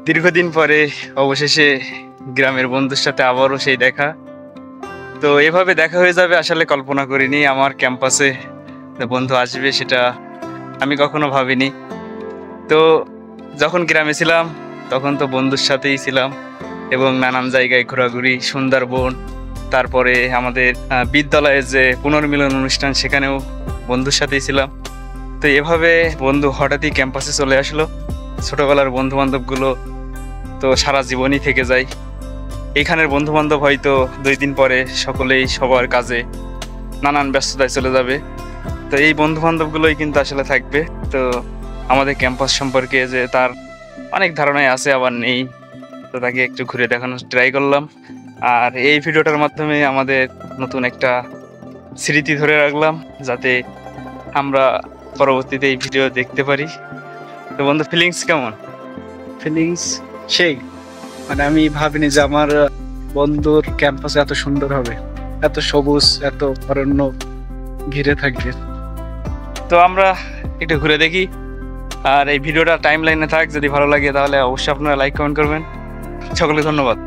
দীর্ঘদিন পরে অবশেষে গ্রামের বন্ধুর সাথে আবারও সেই দেখা। তো এভাবে দেখা হয়ে যাবে আসলে কল্পনা করিনি। আমার ক্যাম্পাসে বন্ধু আসবে সেটা আমি কখনো ভাবিনি। তো যখন গ্রামে ছিলাম তখন তো বন্ধুর সাথেই ছিলাম এবং নানান জায়গায় ঘোরাঘুরি, সুন্দরবন, তারপরে আমাদের বিদ্যালয়ের যে পুনর্মিলন অনুষ্ঠান সেখানেও বন্ধুর সাথেই ছিলাম। তো এভাবে বন্ধু হঠাৎই ক্যাম্পাসে চলে আসলো। ছোটবেলার বন্ধু বান্ধবগুলো তো সারা জীবনই থেকে যায়। এইখানের বন্ধু বান্ধব হয়তো 2 দিন পরে সকলেই সবার কাজে নানান ব্যস্ততায় চলে যাবে। তো এই বন্ধু বান্ধবগুলোই কিন্তু আসলে থাকবে। তো আমাদের ক্যাম্পাস সম্পর্কে যে তার অনেক ধারণাই আছে আবার নেই, তো তাকে একটু ঘুরে দেখানোর ট্রাই করলাম। আর এই ভিডিওটার মাধ্যমে আমাদের নতুন একটা স্মৃতি ধরে রাখলাম, যাতে আমরা পরবর্তীতে এই ভিডিও দেখতে পারি। তো বন্ধু, ফিলিংস কেমন? ফিলিংস সেই, মানে আমি ভাবিনি যে আমার বন্ধুর ক্যাম্পাস এত সুন্দর হবে, এত সবুজ, এত অরণ্য ঘিরে থাকবে। তো আমরা একটু ঘুরে দেখি। আর এই ভিডিওটা টাইম লাইনে থাক, যদি ভালো লাগে তাহলে অবশ্যই আপনারা লাইক কমেন্ট করবেন। সকলকে ধন্যবাদ।